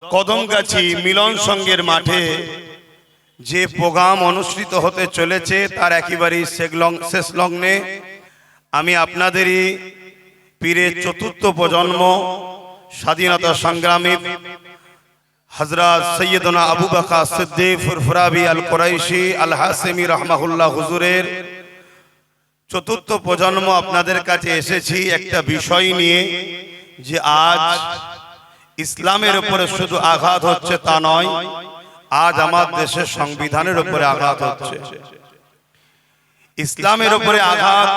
কদমগাছি মিলন সংঘের মাঠে যে প্রোগ্রাম অনুষ্ঠিত হতে চলেছে তার একেবারেই শেষ লগ্নে আমি আপনাদেরই পীরের চতুর্থ প্রজন্ম স্বাধীনতা সংগ্রামী হযরত সৈয়দনা আবু বকর সিদ্দিক ফুরফুরাবি আল কুরাইশি আল হাসেমি রাহমাহুল্লাহ হুজুরের চতুর্থ প্রজন্ম আপনাদের কাছে এসেছি একটা বিষয় নিয়ে যে আজ ইসলামের উপরে শুধু আঘাত হচ্ছে তা নয়, আজ আমাদের দেশের সংবিধানের উপরে আঘাত হচ্ছে। ইসলামের উপরে আঘাত,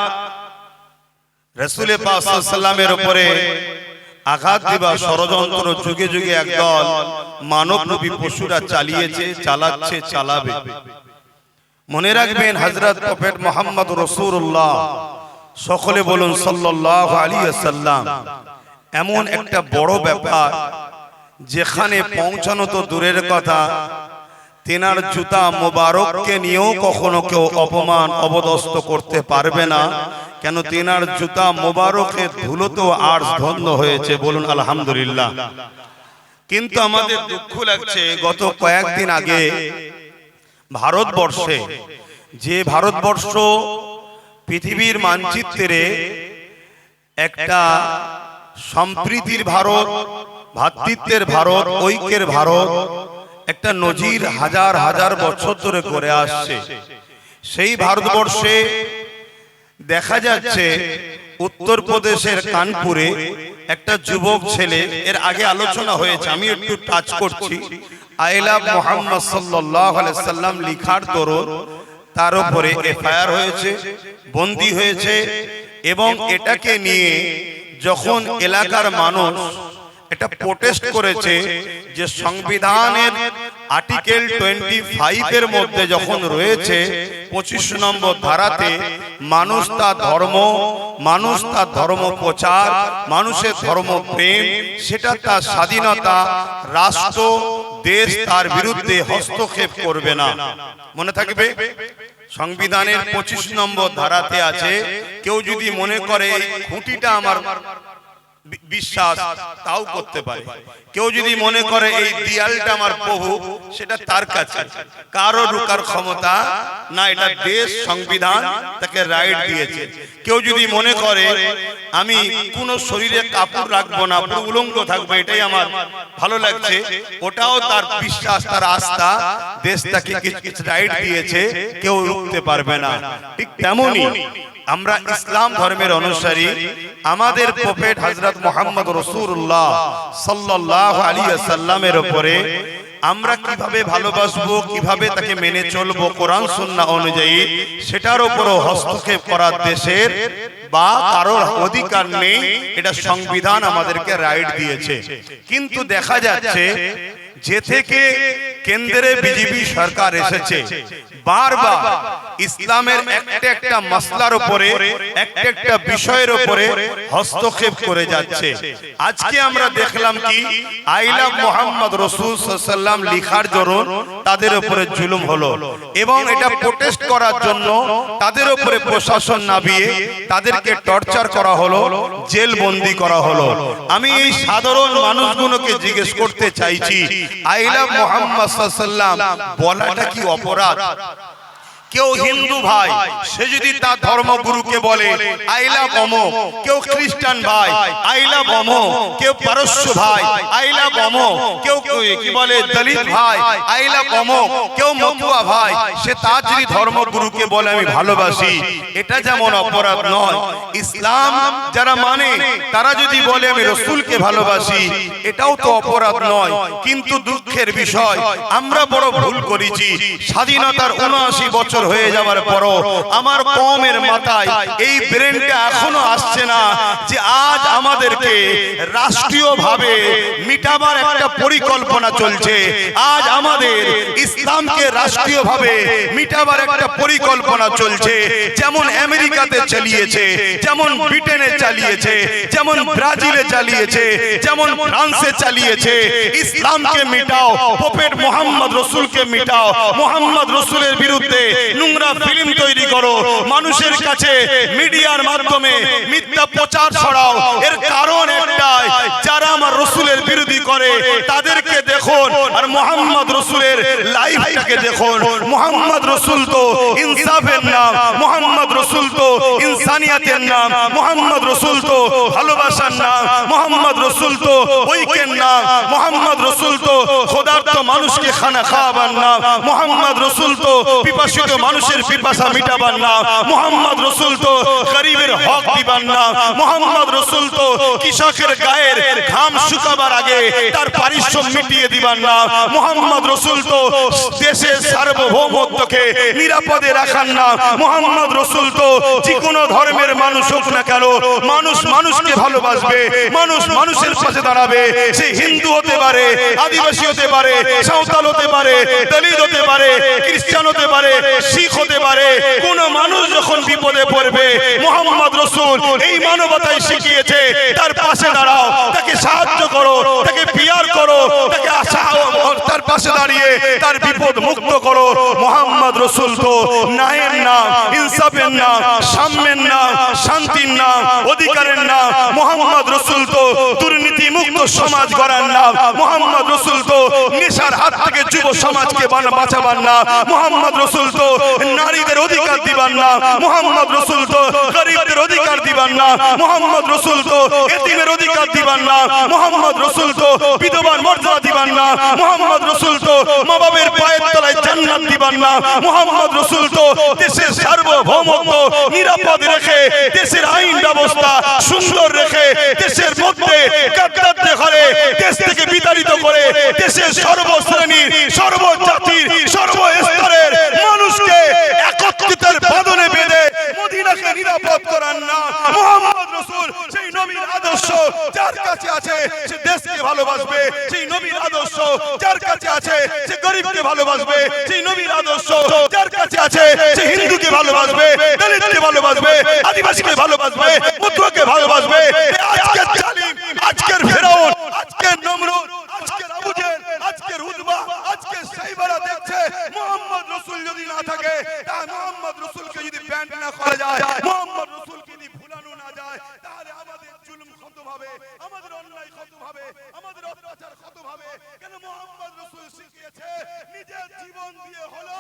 রাসূল পাক সাল্লাল্লাহু আলাইহি ওয়াসাল্লামের উপরে আঘাত দিবা ষড়যন্ত্র যুগে যুগে একদল মানবরূপী পশুরা চালিয়েছে, চালাচ্ছে, চালাবে। মনে রাখবেন হযরত প্রফেট মুহাম্মদ রাসূলুল্লাহ, সকলে বলুন সাল্লাল্লাহু আলাইহি ওয়াসাল্লাম, এমন একটা বড় ব্যাপার যেখানে পৌঁছানো তো দূরের কথা, তেনার জুতা মোবারককে নিয়েও কখনো কেউ অপমান অবদস্ত করতে পারবে না। কেন তেনার জুতা মোবারকের ধুলোতেও আরশ ধন্য হয়েছে, বলুন আলহামদুলিল্লাহ। কিন্তু আমাদের দুঃখ লাগছে, গত কয়েকদিন আগে ভারতবর্ষে, যে ভারতবর্ষ পৃথিবীর মানচিত্রে একটা সম্প্রীতির ভারত, ভ্রাতৃত্বের ভারত, ঐক্যের ভারত, একটা নজির হাজার হাজার বছর ধরে করে আসছে, সেই ভারতবর্ষে দেখা যাচ্ছে উত্তরপ্রদেশের কানপুরে একটা যুবক ছেলে, এর আগে আলোচনা হয়েছে, আমি একটু টাচ করছি, আই লাভ মুহাম্মদ সাল্লাল্লাহু আলাইহি সাল্লাম লিখার দরুন তার উপরে এফআইআর হয়েছে, বন্দী হয়েছে। এবং এটাকে নিয়ে যখন এলাকার মানুষ এটা প্রোটেস্ট করেছে যে সংবিধানের আর্টিকেল 25 এর মধ্যে যখন রয়েছে 25 নম্বর ধারাতে মানুষ তার ধর্ম, মানুষ তার ধর্ম প্রচার, মানুষের ধর্ম প্রেম, সেটা তার স্বাধীনতা, রাষ্ট্র দেশ তার বিরুদ্ধে হস্তক্ষেপ করবে না। মনে থাকবে সংবিধানের 25 নম্বর ধারাতে আছে, কেউ যদি মনে করে এই খুঁটিটা আমার বিশ্বাস, তাও করতে পারে। কেউ যদি মনে করে এই দেয়ালটা আমার প্রভু, সেটা তার কাছে, কারো রুকার ক্ষমতা না, এটা দেশ সংবিধান তাকে রাইট দিয়েছে। কেউ যদি মনে করে আমি কোন শরীরে কাপড় রাখবো না, পুরো উলঙ্গ থাকবো, এটাই আমার ভালো লাগছে, ওটাও তার বিশ্বাস, তার আস্থা, দেশ তাকে কিছু রাইট দিয়েছে, কেউ রুখতে পারবে না। ঠিক তেমনি আমরা ইসলাম ধর্মের অনুসারী, আমাদের প্রফেট হযরত মুহাম্মদ রাসূলুল্লাহ সাল্লাল্লাহু আলাইহি ওয়াসাল্লামের উপরে আমরা কিভাবে ভালোবাসবো, কিভাবে তাকে মেনে চলবো কোরআন সুন্নাহ অনুযায়ী, সেটার উপরও হস্তক্ষেপ করার দেশের বা কারোর অধিকার নেই, এটা সংবিধান আমাদেরকে রাইট দিয়েছে। কিন্তু দেখা যাচ্ছে যে থেকে কেন্দ্রে বিজেপি সরকার এসেছে, বারবার ইসলামের একটা একটা মাসলার উপরে, একটা একটা বিষয়ের উপরে হস্তক্ষেপ করে যাচ্ছে। আজকে আমরা দেখলাম কি আই লাভ মুহাম্মদ রাসূল সাল্লাল্লাহু আলাইহি ওয়াসাল্লাম লিখার দরুন তাদের উপরে জুলুম হলো, এবং এটা প্রোটেস্ট করার জন্য তাদের উপরে প্রশাসন নামিয়ে তাদেরকে টর্চার করা হলো, জেল বন্দী করা হলো। আমি এই সাধারণ মানুষগুলোকে জিজ্ঞেস করতে চাইছি, আই লাভ মুহাম্মদ সাল্লাল্লাহু আলাইহি ওয়াসাল্লাম বলাটা কি অপরাধ? কেউ হিন্দু ভাই, সে যদি তার ধর্মগুরুকে বলে আই লাভ অমুক, কেউ খ্রিস্টান ভাই আই লাভ অমুক, কেউ পারস্য ভাই আই লাভ অমুক, কেউ কি বলে দলিত ভাই আই লাভ অমুক, কেউ মতুয়া ভাই, সে তার যদি ধর্মগুরুকে বলে আমি ভালোবাসি, এটা যেমন অপরাধ নয়, ইসলাম যারা মানে তারা যদি বলে আমি রাসূলকে ভালোবাসি, এটাও তো অপরাধ নয়। কিন্তু দুঃখের বিষয়, আমরা বড় ভুল করেছি। স্বাধীনতার ৭৯ বছর হয়ে যাওয়ার পরও আমার কওমের মাথায় এই ব্রেনটা এখনো আসছে না যে আজ আমাদেরকে রাষ্ট্রীয়ভাবে মিটাবার একটা পরিকল্পনা চলছে, আজ আমাদের ইসলামকে রাষ্ট্রীয়ভাবে মিটাবার একটা পরিকল্পনা চলছে। যেমন আমেরিকাতে চালিয়েছে, যেমন ব্রিটেনে চালিয়েছে, যেমন ব্রাজিলে চালিয়েছে, যেমন ফ্রান্সে চালিয়েছে, ইসলামকে মিটাও, প্রফেট মুহাম্মদ রাসূলকে মিটাও, মুহাম্মদ রাসূলের বিরুদ্ধে নোংরা ফিল্ম তৈরি করো, মানুষের কাছে মিডিয়ার মাধ্যমে মিথ্যা প্রচার ছড়াও। এর কারণ একটাই, যারা আমার রাসূলের বিরোধী করে তাদেরকে দেখুন, আর মোহাম্মদ রসুলের লাইফটাকে দেখুন। মোহাম্মদ রসুল তো ইনসাফের নাম, মোহাম্মদ রসুল তো ইনসানিয়াতের নাম, মোহাম্মদ রসুল তো ভালোবাসার নাম, মোহাম্মদ রসুল তো ঐক্যের নাম, মোহাম্মদ রসুল তো খোদার্থ মানুষকে খানা খাওয়াবার নাম, মোহাম্মদ রসুল তো পিপাসিত মানুষের পিপাসা মিটাবার নাম, মোহাম্মদ রসুল তো গরিবের হক দিবার নাম, মোহাম্মদ রসুল তো কৃষকের গায়ের ঘাম শুকাবার আগে তার পারিশ্রম মিটিয়ে দিবার নাম, মোহাম্মদ রসুল তো দেশের সার্বভৌমত্বকে নিরাপদে রাখার নাম, মোহাম্মদ রসুল তো যে কোনো ধর্মের মানুষ হোক না কেন মানুষ মানুষকে ভালোবাসবে, মানুষ মানুষের পাশে দাঁড়াবে। সে হিন্দু হতে পারে, আদিবাসী হতে পারে, সাঁওতাল হতে পারে, দলিত হতে পারে, খ্রিস্টান হতে পারে, শিখ হতে পারে। কোন মানুষ যখন বিপদে পড়বে মোহাম্মদ রসুল এই মানবতাই শিখিয়েছে তার পাশে দাঁড়াও, তাকে সাহায্য করো, তাকে পিয়ার করো, তাকে তার পাশে দাঁড়িয়ে তার বিপদ মুক্ত করো। মোহাম্মদ রসুল তো ন্যায়ের নাম, ইনসাফের নাম, সাম্যের নাম, শান্তির নাম, অধিকারের নাম। মোহাম্মদ রসুল তো দুর্নীতি মুক্ত সমাজ গড়ার নাম, মোহাম্মদ রসুল তো নেশার হাত থেকে যুব সমাজকে বাঁচাবার নাম, মোহাম্মদ রসুল তো নারীদের অধিকার দিবার নাম, মোহাম্মদ রসুল তো গরিবদের অধিকার দিবার নাম, মোহাম্মদ রসুল তো এতিমের অধিকার দিবার নাম, মোহাম্মদ রসুল তো বিধবার মর্যাদা দিবার নাম, মোহাম্মদ রসুল তো মা বাবার পায়ের তলায় জান্নাত দিবার নাম, মোহাম্মদ রসুল তো দেশের সার্বভৌমত্ব নিরাপদ রেখে দেশের আইন ব্যবস্থা সুন্দর রেখে দেশের মধ্যে গাদ্দারদের ঘরে দেশ থেকে বিতাড়িত করে দেশের সর্বশ্রেণীর সর্বজাতির সর্বস্তরের মানুষকে একত্রিতের বাঁধনে বেঁধে মদিনাকে নিরাপদ করার নাম মোহাম্মদ রসুল। সেই নবীর আদর্শ যার কাছে আছে সে দেশকে ভালোবাসবে, সেই নবীর আদর্শ যার কাছে আছে সে গরিবকে ভালোবাসবে, সেই নবীর আদর্শ যার কাছে আছে সে হিন্দুকে ভালোবাসবে, দলিতকে ভালোবাসবে, আদিবাসীকে ভালোবাসবে, মুদ্রাকে ভালোবাসবে। আজকের জালিম, আজকের ফেরাউন, আজকের নমরুদ, আজকের আবু জেহেল, আজকের উতবা, আজকের সাইবারা দেখছে মোহাম্মদ রসুল যদি না থাকে, তা মোহাম্মদ রসুলকে যদি ব্যান্ড না করা যায়, মোহাম্মদ রসুলকে যদি ভুলানো না যায়, তাহলে আমাদের জুলুম খতম হবে, আমাদের অন্যায় খতম হবে, আমাদের অত্যাচার খতম হবে। কেন মোহাম্মদ রসুল শিখিয়েছে নিজের জীবন দিয়ে হলো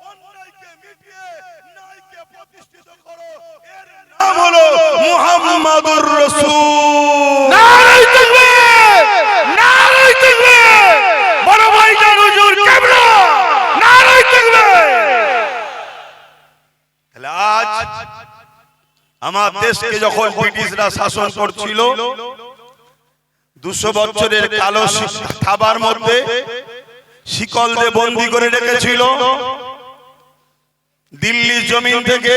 অন্যায়কে মিটিয়ে ন্যায়কে প্রতিষ্ঠিত করো, এর নাম হলো মুহাম্মাদুর রাসূল। নারে তাকবীর, নারে তাকবীর, বড় ভাইজান হুজুর কেবলা, নারে তাকবীর। আজ আমার দেশকে যখন ব্রিটিশরা শাসন করছিল 200 বছরের কালো থাবার মধ্যে শিকল দিয়ে বন্দী করে রেখেছিল, দিল্লির জমিন থেকে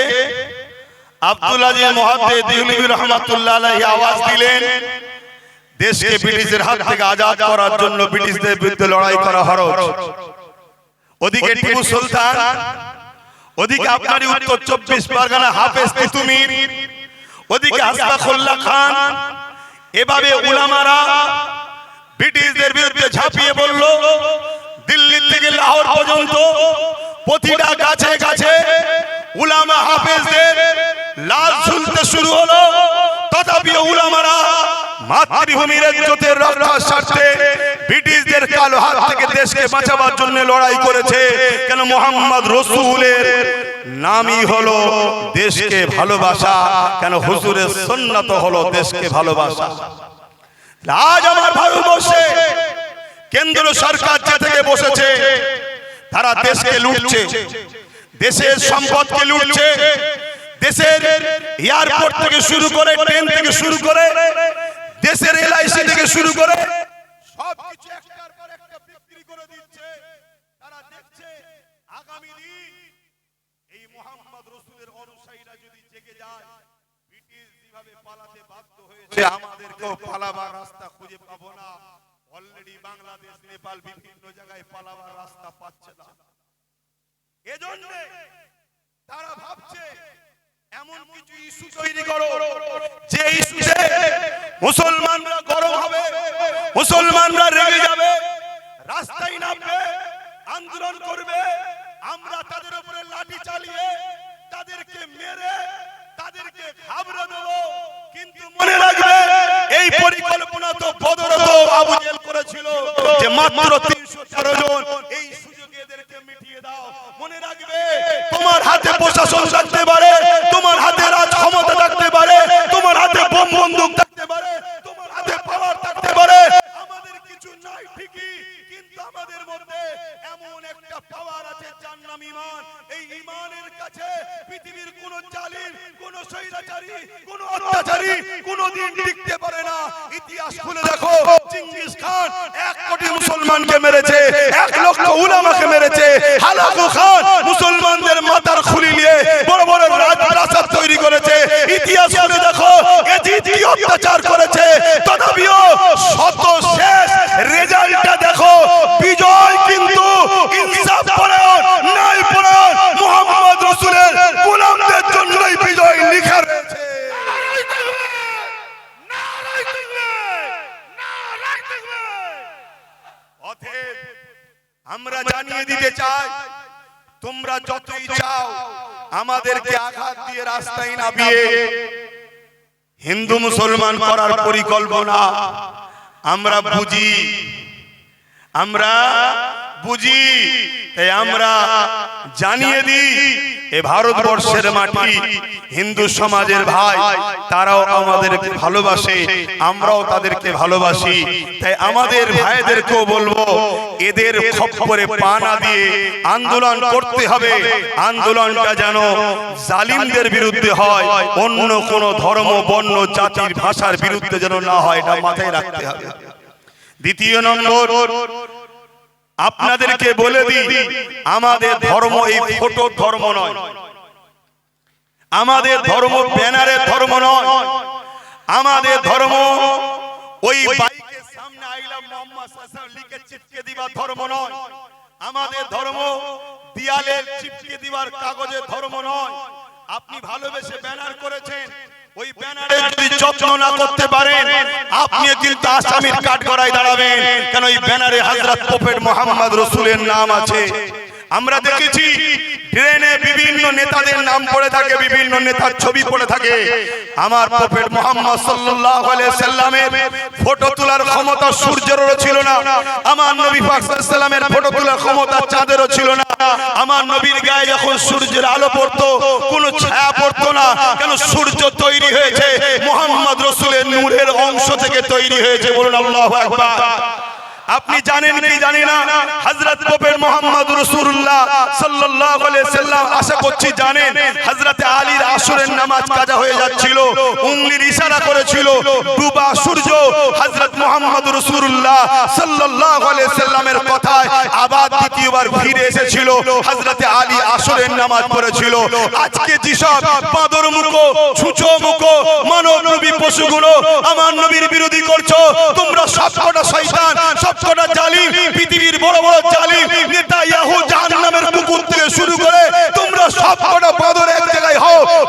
আব্দুল আজিজ মুহাদ্দিস দিহলভী রহমাতুল্লাহ আলাইহি আওয়াজ দিলেন দেশকে ব্রিটিশের হাত থেকে আজাদ করার জন্য ব্রিটিশদের বিরুদ্ধে লড়াই করা ফরজ। ওদিকে টিপু সুলতান, ওদিকে আপনারই উত্তর 24 পরগনা হাফেজ তিতুমির, ওদিকে আশফাকুল্লাহ খান। এভাবে উলামারা ব্রিটিশদের বিরুদ্ধে ঝাঁপিয়ে পড়ল। দিল্লি থেকে লাহোর পর্যন্ত প্রতিটা গাছে গাছে উলামা হাফেজদের লাশ ঝুলতে শুরু হলো। তথাপি উলামারা মাতৃভূমির ইজ্জতের রক্ষার স্বার্থে ব্রিটিশদের কালো হাত থেকে দেশকে বাঁচাবার জন্য লড়াই করেছে। কেন মোহাম্মদ রসুলের নামই হলো দেশকে ভালোবাসা, কেন হুজুরের সুন্নাত হলো দেশকে ভালোবাসা। আজ আমার ভারতবর্ষে কেন্দ্র সরকার যে থেকে বসেছে তারা দেশকে লুটছে, দেশের সম্পদকে লুটছে, দেশের এয়ারপোর্ট থেকে শুরু করে ট্রেন থেকে শুরু করে দেশের এলআইসি থেকে শুরু করে সবকিছু একটার পর একটা বিক্রি করে দিচ্ছে। তারা দেখছে আগামী দিন এই মুহাম্মদ রাসূলের অনুসারীরা যদি জেগে যায়, ব্রিটিশ যেভাবে পালাতে বাধ্য হয়েছে আমাদেরকেও পালাবার রাস্তা খুঁজে পাবো না। অলরেডি বাংলাদেশ, নেপাল বিভিন্ন জায়গায় পালাবার রাস্তা পাচ্ছে না। এজন্য তারা ভাবছে এমন কিছু ইস্যু তৈরি করো যে ইস্যুতে মুসলমানরা গরম হবে, মুসলমানরা রেগে যাবে, রাস্তায় নামবে, আন্দোলন করবে। আমরা তাদের উপরে লাঠি চালিয়ে তাদেরকে মেরে তাদেরকে ঘাবড়ে দেব। কিন্তু মনে রাখবে এই পরিকল্পনা তো বদরত আবু জেহেল করেছিল যে মাত্র 313 জন, এই সুযোগে এদেরকে মিটিয়ে দাও। মনে রাখবে, তোমার হাতে প্রশাসন থাকতে পারে, তোমার হাতে রাজ ক্ষমতা থাকতে পারে, তোমার হাতে বোম বন্দুক থাকতে পারে, তোমার হাতে পাওয়ার থাকতে পারে, আমাদের কিছু নাই ঠিকই, কিন্তু আমাদের মধ্যে এমন একটা পাওয়ার আছে যার নাম ঈমান। এই ঈমানের কাছে পৃথিবীর কোন জালিম, কোন স্বৈরাচারী, কোন অত্যাচারী কোনদিন টিকতে পারে না। ইতিহাস খুলে দেখো, চেঙ্গিস খান 1 কোটি মুসলমানকে মেরেছে, 1 লক্ষ উলামাকে মেরেছে। হালাকু খান মুসলমানদের মাথার খুলি নিয়ে বড় বড় রাজপ্রাসাদ তৈরি করেছে। ইতিহাস খুলে দেখো, এজিদ কি অত্যাচার করেছে, তথাপিও শত শেষ রেজাল্টটা দেখো, বিজয় কিন্তু ইনসাফ পরায়ণ, ন্যায় পরায়ণ মুহাম্মদ রাসূলের গোলামদের জন্যই বিজয় লেখা রয়েছে। অতএব আমরা জানিয়ে দিতে চাই, তোমরা যতই চাও আমাদেরকে আঘাত দিয়ে রাস্তায় নামিয়ে হিন্দু মুসলমান করার পরিকল্পনা আমরা বুঝি, তাই আমরা জানিয়ে দিই, এ ভারতবর্ষের মাটি, হিন্দু সমাজের ভাই, তারাও আমাদেরকে ভালোবাসে, আমরাও তাদেরকে ভালোবাসি। তাই আমাদের ভাইদেরকেও বলবো, এদের খপ্পরে পা না দিয়ে আন্দোলন করতে হবে। আন্দোলনটা যেন জালিমদের বিরুদ্ধে হয়, অন্য কোন ধর্ম, বর্ণ, জাতির, ভাষার বিরুদ্ধে যেন না হয়, এটা মাথায় রাখতে হবে। দ্বিতীয় নম্বর, আপনাদেরকে বলে দিই, আমাদের ধর্ম এই ফটোর ধর্ম নয়, আমাদের ধর্ম ব্যানারের ধর্ম নয়, আমাদের ধর্ম ওই বাইকের সামনে আই লাভ মুহাম্মদ সাল্লাল্লাহু আলাইহি লিখে চিপকে দিবার ধর্ম নয়, আমাদের ধর্ম দেয়ালে চিপকে দিবার কাগজের ধর্ম নয়। আপনি ভালোবেসে ব্যানার করেছেন, ওই ব্যানারে যদি যত্ন না করতে পারেন, আপনি কিন্তু আসামির কাঠগড়ায় দাঁড়াবেন, কারণ ওই ব্যানারে হযরত প্রফেট মুহাম্মদ রাসূলের নাম আছে। আমরা দেখেছি ট্রেনে বিভিন্ন নেতাদের নাম পড়ে থাকে, বিভিন্ন নেতার ছবি পড়ে থাকে। আমার প্রফেট মুহাম্মদ সাল্লাল্লাহু আলাইহি সাল্লামের ফটো তোলার ক্ষমতা সূর্যেরও ছিল না, আমার নবী পাক সাল্লাল্লাহু আলাইহি সাল্লামের ফটো তোলার ক্ষমতা চাঁদেরও ছিল না। আমার নবীর গায়ে যখন সূর্যের আলো পড়তো, কোনো ছায়া পড়তো না, কেন সূর্য তৈরি হয়েছে মুহাম্মদ রাসূলের নূরের অংশ থেকে তৈরি হয়েছে। বলুন আল্লাহু আকবার। আপনি জানেন কি জানি না, হযরত প্রফেট মুহাম্মদ রাসূলুল্লাহ সাল্লাল্লাহু আলাইহি সাল্লাম, আশা করছি জানেন, হযরত আলীর আসরের নামাজ কাজা হয়ে যাচ্ছিল, উংলির ইশারা করেছিল, ডুবা সূর্য হযরত মুহাম্মদ রাসূলুল্লাহ সাল্লাল্লাহু আলাইহি সাল্লামের কথায় আবার দ্বিতীয়বার ফিরে এসেছিল, হযরত আলী আসরের নামাজ পড়েছিল। আজকে যেসব বাঁদর মুখো, ছুঁচো মুখো মানব নবী পশুগুলো আমার নবীর বিরোধী করছো, তোমরা সবকটা শয়তান, সবকটা জালিম, পৃথিবীর বড় বড় জালিম নেতা ইয়াহু জাহান্নামের কুকুর থেকে শুরু করে তোমরা সবকটা বাঁদর এক জায়গায়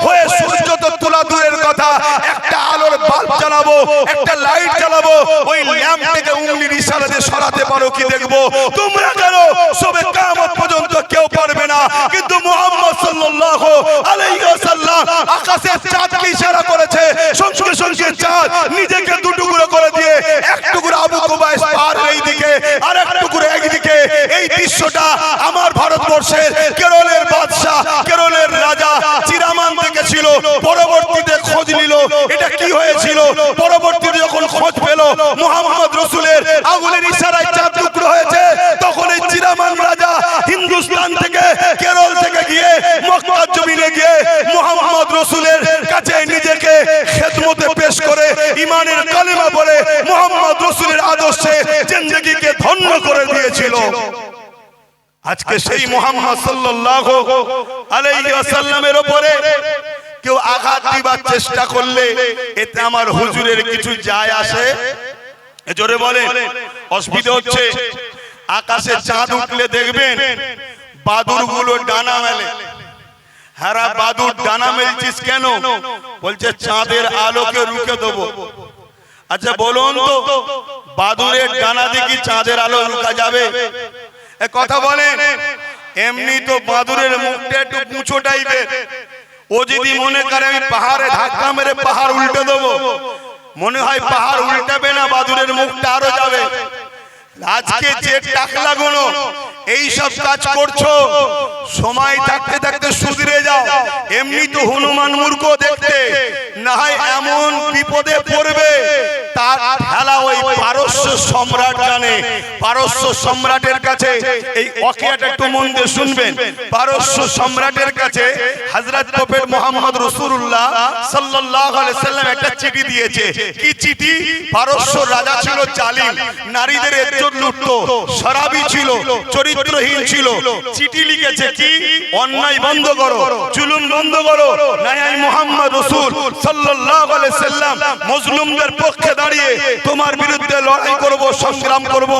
হয়ে সূর্য তো তোলা দূরের কথা, একটা আলোর বাল্ব জ্বালাবো, একটা লাইট জ্বালাবো, ওই ল্যাম্পটাকে উংলির ইশারা দিয়ে সরাতে পারো কি দেখবো। তোমরা জানো সবে কিয়ামত পর্যন্ত কেউ পারবে না, কিন্তু মুহাম্মদ সাল্লাল্লাহু আলাইহি ওয়াসাল্লাম আকাশের চাঁদকে ইশারা করেছে, সঙ্গে সঙ্গে চাঁদ নিজেকে দুটুকরো করে দিয়ে এক টুকরো আবু কুবাইস পার এইদিকে আর এক টুকরো একদিকে। এই দৃশ্যটা আমার ভারতবর্ষের কেরলের বাদশা, কেরলের রাজা চিরামান দেখেছিল, পরবর্তীতে খোঁজ নিল এটা কি হয়েছিল। পরবর্তীতে যখন খোঁজ পেল মুহাম্মদ রাসূলের আঙ্গুলের ইশারায় চাঁদ টুকরো হয়েছে, তখন এই চিরামান রাজা হিন্দুস্তান থেকে, কেরল থেকে গিয়ে মক্কার জমিনে গিয়ে মুহাম্মদ রাসূলের কাছে নিজেকে খেদমতে পেশ করে ঈমানের কালেমা বলে মুহাম্মদ রাসূলের আদর্শে জিন্দেগিকে ধন্য করে দিয়েছিল। আজকে সেই মুহাম্মদ সাল্লাল্লাহু আলাইহি ওয়াসাল্লামের উপরে কেউ আঘাত দিবার চেষ্টা করলে এতে আমার হুজুরের কিছু যায় আসে? জোরে বলেন। অসুবিধা হচ্ছে, আকাশে চাঁদ উঠলে দেখবেন বাদুরগুলো ডানা মেলে। হারা বাদুর ডানা মেলছিস কেন? বলছে চাঁদের আলোকে রুখে দেবো। আচ্ছা বলুন তো, বাদুরের ডানা দিয়ে কি চাঁদের আলো রুখা যাবে? এ কথা বলেন। এমনি তো বাদুরের মুখটা একটু উঁচু টাইপের, ও যদি মনে করে আমি পাহাড়ে ধাক্কা মেরে পাহাড় উল্টে দেবো, মনে হয় পাহাড় উল্টাবে না, বাদুরের মুখটা আরো যাবে। আজকে যে টাকলাগুলো এই সব কাজ করছো, সময় থাকতে থাকতে সুধরে যাও। এমনি তো হনুমান মূর্খ দেখতে, না হয় এমন বিপদে পড়বে তার ঠেলা ওই পারস্য সম্রাট জানে। পারস্য সম্রাটের কাছে এই ওয়াকিয়াটা একটু মন দিয়ে শুনবেন। পারস্য সম্রাটের কাছে হযরত প্রফেট মুহাম্মদ রাসূলুল্লাহ সাল্লাল্লাহু আলাইহি সাল্লাম একটা চিঠি দিয়েছে। কি চিঠি? পারস্য রাজা ছিল জালিম, নারীদের ইজ্জত লুটতো, শরাবী ছিল, চরিত্রহীন ছিল। চিঠি লিখেছে কি? অন্যায় বন্ধ করো, জুলুম বন্ধ করো, নাই আমি মুহাম্মদ রাসূল সাল্লাল্লাহু আলাইহি সাল্লাম মজলুমদের পক্ষে দাঁড়িয়ে তোমার বিরুদ্ধে লড়াই করব, সংগ্রাম করব,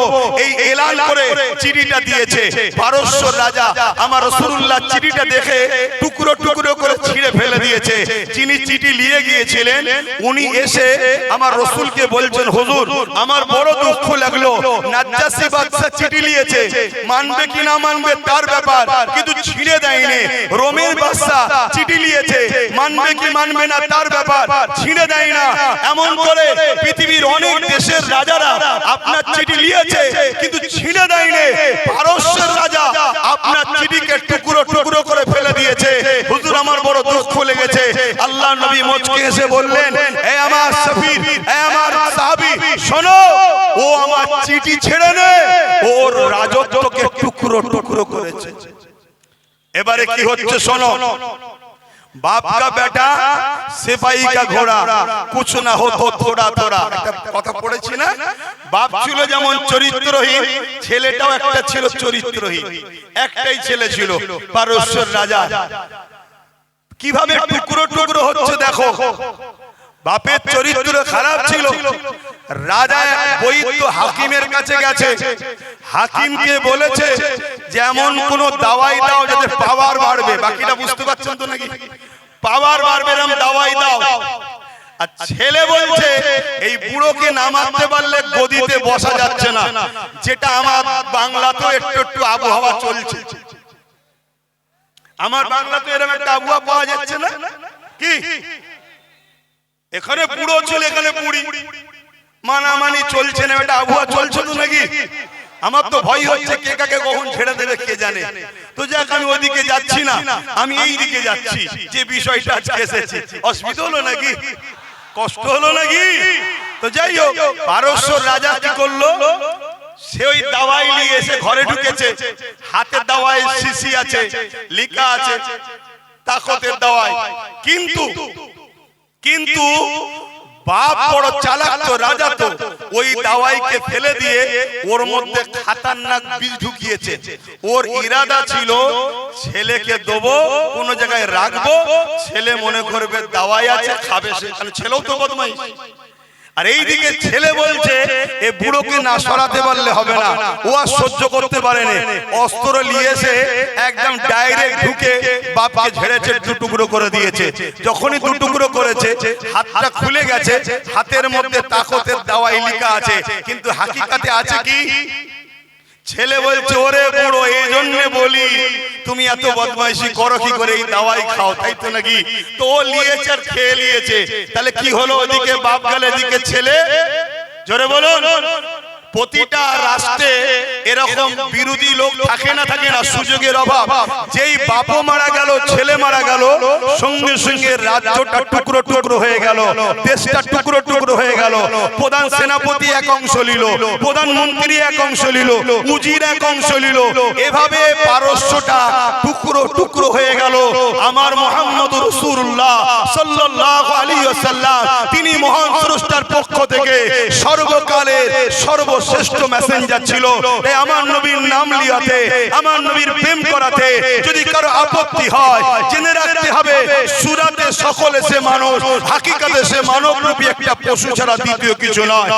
এই এলান করে চিঠিটা দিয়েছে। পারস্য রাজা আমার রাসূলুল্লাহ চিঠিটা দেখে টুকরো টুকরো করে ছিঁড়ে ফেলে দিয়েছে। যিনি চিঠি নিয়ে গিয়েছিলেন উনি এসে আমার রাসূলকে বলছেন, হুজুর আমার বড় দুঃখ লাগলো, নাজ্জাশী বাদশা চিঠি লিয়েছে, মানবে কি না মানবে তার ব্যাপার, কিন্তু ছিঁড়ে দেয়নি। রোমের বাদশা চিঠি লিয়েছে, মানবে কি মানবে না তার ব্যাপার, ছিঁড়ে দেয় না। এমন করে পৃথিবীর অনেক দেশের রাজারা আপনার চিঠি লিয়েছে কিন্তু ছিঁড়ে দেয়নি। পারস্যের রাজা আপনার চিঠিকে টুকরো টুকরো করে ফেলে দিয়েছে। হুজুর আমার বড় দুঃখ লেগেছে। আল্লাহ নবী মুচকি এসে বললেন, হে আমার সফির, হে আমার সাহাবী, শোনো, ও আমার চিঠি ছেড়ে নে, ওর রাজত্বকে টুকরো টুকরো করেছে। এবারে কি হচ্ছে শোনো। बाप का बेटा सिपाही का घोड़ा, कुछ ना हो तो थोड़ा थोड़ा। কথা পড়েছি না? বাপ ছিল যেমন চরিত্রহীন, ছেলেটাও একটা ছিল চরিত্রহীন। একটাই ছেলে ছিল পারস্যের রাজা। কিভাবে টুকরো টুকরো হচ্ছে দেখো। বাপের চরিত্র খারাপ ছিল। রাজা বৈদ্য হাকিমের কাছে গেছে, হাকিমকে বলেছে যেমন কোন দাওয়াই দাও যাতে পাওয়ার বাড়বে। বাকিটা বুঝতে পারছেন তো নাকি? পাওয়ার বাড়বে এরকম দাওয়াই দাও। আর ছেলে বলছে এই বুড়োকে না মারতে পারলে গদিতে বসা যাচ্ছে না, যেটা আমার বাংলাতেও একটু একটু আবহাওয়া চলছে। আমার বাংলাতে এরকম একটা আবহাওয়া পাওয়া যাচ্ছে না কি? এখানে বুড়ো ছেলে, এখানে বুড়ি, মানামানি চলছে না, এটা আবহাওয়া চলছে তো নাকি? আমার তো ভয় হচ্ছে কে কাকে কখন ছেড়ে দেবে কে জানে। তো যাক আমি ওদিকে যাচ্ছি না, আমি এই দিকে যাচ্ছি। যে বিষয়টা আজকে এসেছে, অসুবিধা হলো নাকি? কষ্ট হলো নাকি? তো যাই হোক, পারস্য রাজা কি করলো, সে ওই দাওয়াই নিয়ে এসে ঘরে ঢুকেছে। হাতে দাওয়াই শিশি আছে, লেখা আছে তাকতের দাওয়াই। কিন্তু বাপ বড় চালাক তো, রাজা তো, ওই দাওয়াইকে ফেলে দিয়ে ওর মধ্যে খাতারনাক বীজ ঢুকিয়েছে। ওর ইরাদা ছিল ছেলেকে দেবো, কোন জায়গায় রাখবো, ছেলে মনে করবে দাওয়াই আছে, খাবে। সেখানে ছেলেও তো বদমাইশ। আর এইদিকে ছেলে বলছে এ বুড়োকে না সরাতে পারলে হবে না, ও আর সহ্য করতে পারেনি। অস্ত্র নিয়েছে, একদম ডাইরেক্ট ঢুকে বাপকে ঝেড়েছে, দু টুকরো করে দিয়েছে। যখনই দু টুকরো করেছে, হাতটা খুলে গেছে, হাতের মধ্যে তাকতের দাওয়াই লেখা আছে, কিন্তু হাকিকাতে আছে কি? ছেলে বলছে ওরে বুড়ো, এই জন্য বলি তুমি এত বদমাইশি করো কি করে, এই দাওয়াই খাও, তাই তো নাকি? তো ও নিয়েছে আর খেয়ে নিয়েছে। তাহলে কি হলো? ওদিকে বাপ গেল, এদিকে ছেলে। জোরে বলুন। প্রতিটা রাষ্ট্রে এরকম বিরোধী লোক থাকে না, থাকে না, সুযোগের অভাব। যেই বাপও মারা গেল, ছেলে মারা গেল, সঙ্গে সঙ্গে রাজ্যটা টুকরো টুকরো হয়ে গেল, দেশটা টুকরো টুকরো হয়ে গেল। প্রধান সেনাপতি এক অংশ নিল, প্রধানমন্ত্রী এক অংশ নিল, উজির এক অংশ নিল। এভাবে পারস্যটা টুকরো টুকরো হয়ে গেল। আমার মুহাম্মদ রাসূলুল্লাহ সাল্লাল্লাহু আলাইহি ওয়াসাল্লাম, তিনি মহান স্রষ্টার পক্ষ থেকে সর্বকালের সর্বশ্রেষ্ঠ মেসেঞ্জার ছিল। এই আমার নবীর নাম লিয়াতে, আমার নবীর প্রেম করাতে যদি কারো আপত্তি হয়, জেনে রাখতে হবে সুরাতে সকলে সে মানুষ, হাকিকাতে সে মানবরূপী একটা পশু ছাড়া দ্বিতীয় কিছু নয়।